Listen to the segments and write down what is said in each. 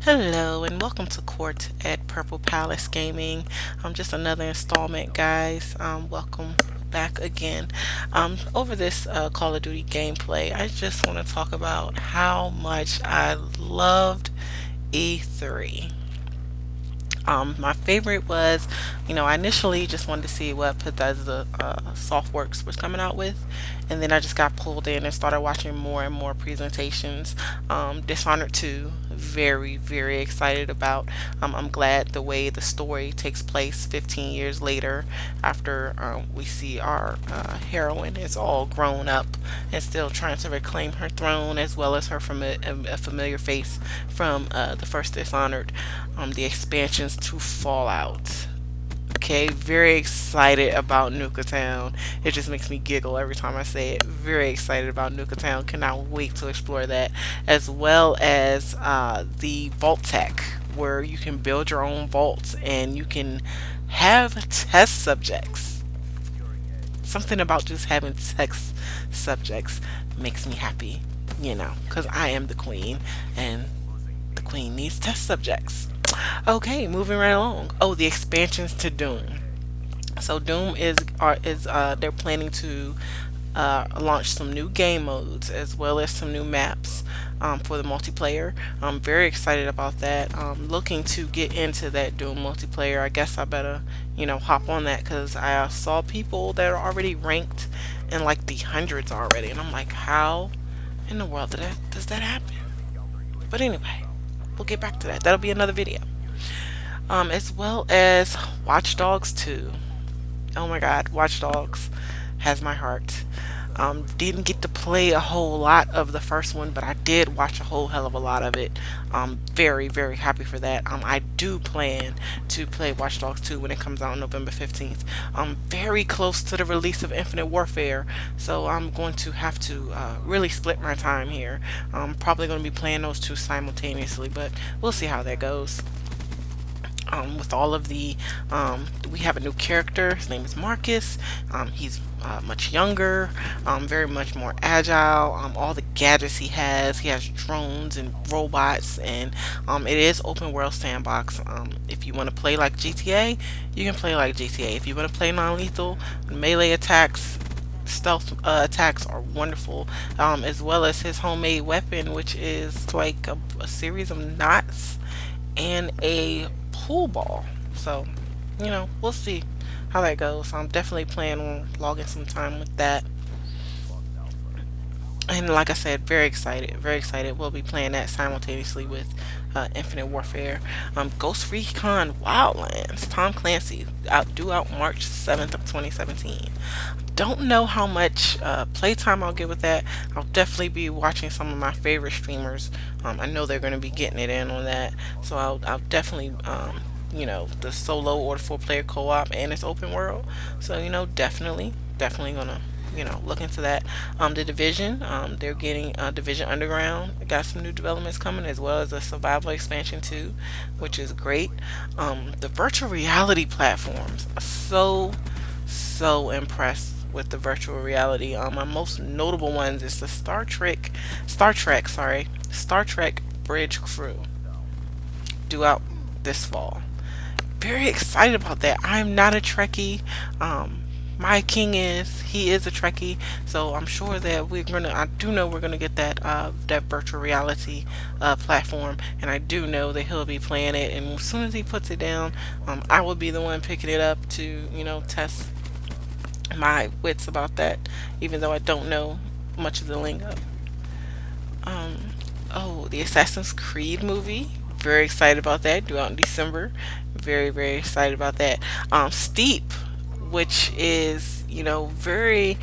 Hello and welcome to Court at Purple Palace Gaming. Just another installment, guys. Welcome back again. Over this Call of Duty gameplay, I just want to talk about how much I loved E3. My favorite was, I initially just wanted to see what Bethesda Softworks was coming out with, and then I just got pulled in and started watching more and more presentations. Dishonored 2, very, very excited about. I'm glad the way the story takes place 15 years later after we see our heroine is all grown up and still trying to reclaim her throne as well as her a familiar face from the first Dishonored. The expansions to Fallout. Okay, very excited about Nuka Town. It just makes me giggle every time I say it. Very excited about Nuka Town. Cannot wait to explore that, as well as the Vault Tech, where you can build your own vaults and you can have test subjects. Something about just having test subjects makes me happy, because I am the queen and the queen needs test subjects. Okay, moving right along. Oh, the expansions to Doom. So Doom is they're planning to launch some new game modes as well as some new maps for the multiplayer. I'm very excited about that. Looking to get into that Doom multiplayer. I guess I better hop on that because I saw people that are already ranked in like the hundreds already, and I'm like, how in the world does that happen? But anyway, we'll get back to that. That'll be another video. As well as Watch Dogs 2. Oh my god, Watch Dogs has my heart. Didn't get to play a whole lot of the first one, but I did watch a whole hell of a lot of it. Very, very happy for that. I do plan to play Watch Dogs 2 when it comes out on November 15th. I'm very close to the release of Infinite Warfare, so I'm going to have to really split my time here. I'm probably going to be playing those two simultaneously, but we'll see how that goes. With all of the we have a new character. His name is Marcus. He's much younger, very much more agile. All the gadgets he has drones and robots, and it is open world sandbox. If you want to play like GTA, you can play like GTA. If you want to play non-lethal, melee attacks, stealth attacks are wonderful, as well as his homemade weapon, which is like a series of knots and a pool ball. So, we'll see how that goes. I'm definitely planning on logging some time with that. And like I said, very excited, very excited. We'll be playing that simultaneously with Infinite Warfare. Ghost Recon Wildlands, Tom Clancy, due out March 7th of 2017. Don't know how much playtime I'll get with that. I'll definitely be watching some of my favorite streamers. I know they're going to be getting it in on that, so I'll definitely the solo or the four-player co-op, and it's open world. So definitely gonna look into that. The Division, they're getting Division Underground. They got some new developments coming, as well as a survival expansion too, which is great. The virtual reality platforms, so impressed with the virtual reality. My most notable ones is the Star Trek Bridge Crew, due out this fall. Very excited about that. I'm not a Trekkie. My king he is a Trekkie, so I'm sure that I do know we're gonna get that virtual reality platform, and I do know that he'll be playing it. And as soon as he puts it down, I will be the one picking it up to test my wits about that, even though I don't know much of the lingo. Um, oh, the Assassin's Creed movie. Very excited about that. Due out in December. Very, very excited about that. Steep, which is very,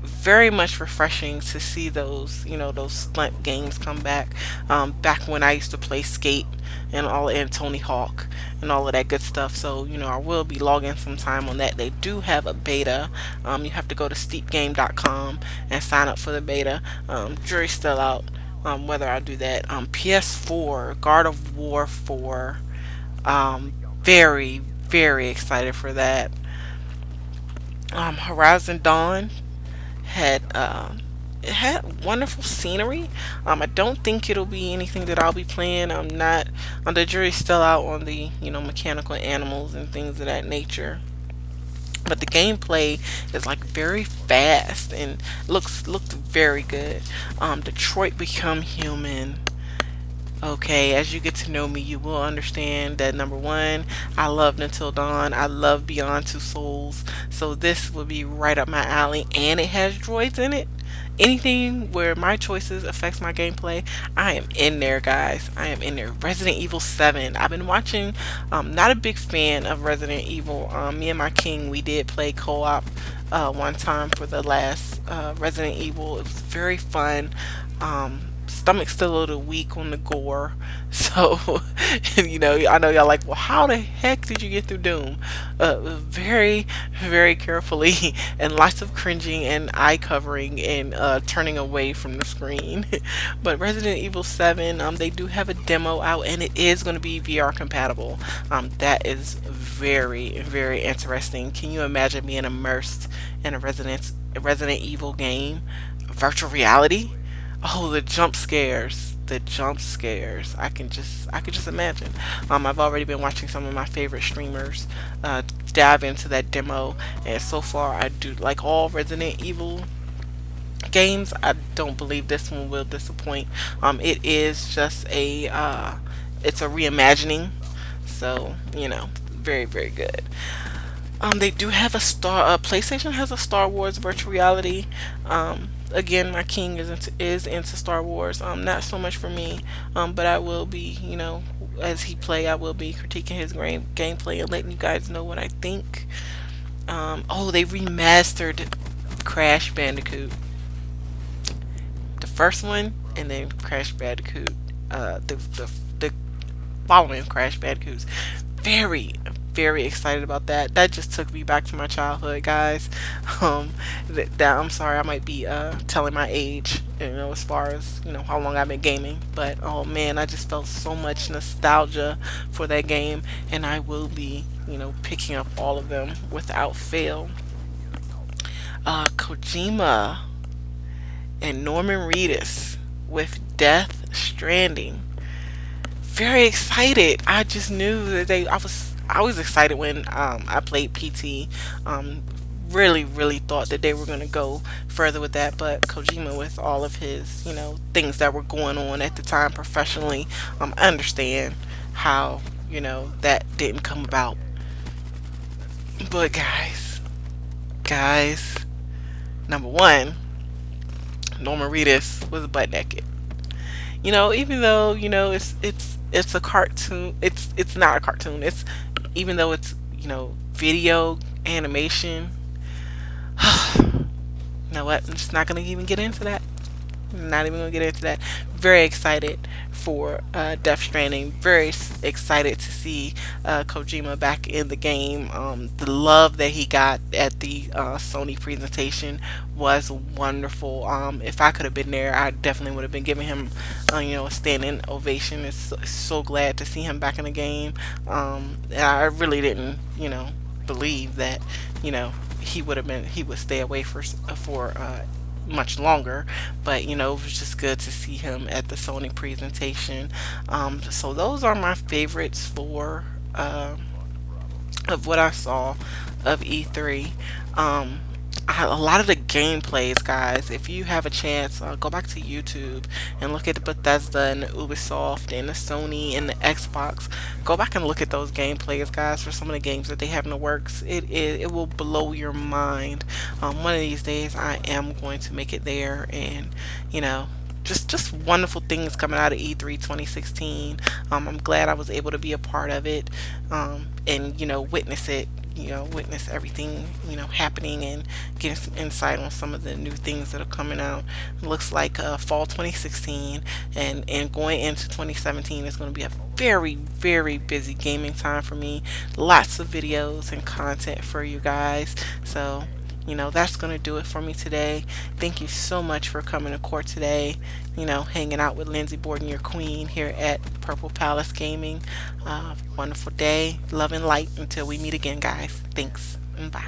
very much refreshing to see those stunt games come back. Back when I used to play Skate and Tony Hawk and all of that good stuff. So I will be logging some time on that. They do have a beta. You have to go to steepgame.com and sign up for the beta. Jury's still out. Whether I do that. PS4, God of War 4. Very, very excited for that. Horizon Dawn had it had wonderful scenery. I don't think it'll be anything that I'll be playing. I'm not. The jury's still out on the mechanical animals and things of that nature. But the gameplay is like very fast and looked very good. Detroit Become Human. Okay, as you get to know me, you will understand that number one, I love Until Dawn. I love Beyond Two Souls. So this will be right up my alley, and it has droids in it. Anything where my choices affects my gameplay, I am in there, guys. I am in there. Resident Evil 7. I've been watching. Not a big fan of Resident Evil. Me and my king, we did play co-op one time for the last Resident Evil. It was very fun. Stomach's still a little weak on the gore. So, I know y'all like, well, how the heck did you get through Doom? Very, very carefully, and lots of cringing and eye covering and turning away from the screen. But Resident Evil 7, they do have a demo out, and it is going to be VR compatible. That is very, very interesting. Can you imagine being immersed in a Resident Evil game? Virtual reality? Oh, the jump scares. The jump scares. I could just imagine. I've already been watching some of my favorite streamers dive into that demo, and so far I do like all Resident Evil games. I don't believe this one will disappoint. It is just it's a reimagining, so very, very good. They do have PlayStation has a Star Wars virtual reality. Again, my king is into Star Wars. Not so much for me. But I will be, as he play, I will be critiquing his gameplay and letting you guys know what I think. Oh, they remastered Crash Bandicoot, the first one, and then Crash Bandicoot, the following Crash Bandicoots. Very, very excited about that. That just took me back to my childhood, guys. That I'm sorry, I might be telling my age, as far as how long I've been gaming. But oh man, I just felt so much nostalgia for that game, and I will be, picking up all of them without fail. Kojima and Norman Reedus with Death Stranding. Very excited. I just knew that I was excited when I played PT. Really, really thought that they were going to go further with that, but Kojima, with all of his things that were going on at the time professionally, I understand how that didn't come about. But guys, number one, Norman Reedus was butt naked. Even though it's a cartoon, it's not a cartoon. It's Even though it's video animation. You know what? I'm just not gonna even get into that. Not even gonna get into that. Very excited for Death Stranding. Very excited to see Kojima back in the game. The love that he got at the Sony presentation was wonderful. If I could have been there, I definitely would have been giving him, a standing ovation. It's so glad to see him back in the game. And I really didn't, believe that, he would stay away for much longer, but it was just good to see him at the Sony presentation. So those are my favorites for of what I saw of E3. A lot of the gameplays, guys, if you have a chance, go back to YouTube and look at the Bethesda and the Ubisoft and the Sony and the Xbox. Go back and look at those gameplays, guys, for some of the games that they have in the works. It will blow your mind. One of these days, I am going to make it there, and just wonderful things coming out of E3 2016. I'm glad I was able to be a part of it, and witness it. Witness everything happening, and get some insight on some of the new things that are coming out. It looks like fall 2016 and going into 2017 is going to be a very, very busy gaming time for me. Lots of videos and content for you guys. So that's going to do it for me today. Thank you so much for coming to court today, hanging out with Lindsay Borden, your queen, here at Purple Palace Gaming. Wonderful day. Love and light until we meet again, guys. Thanks, and bye.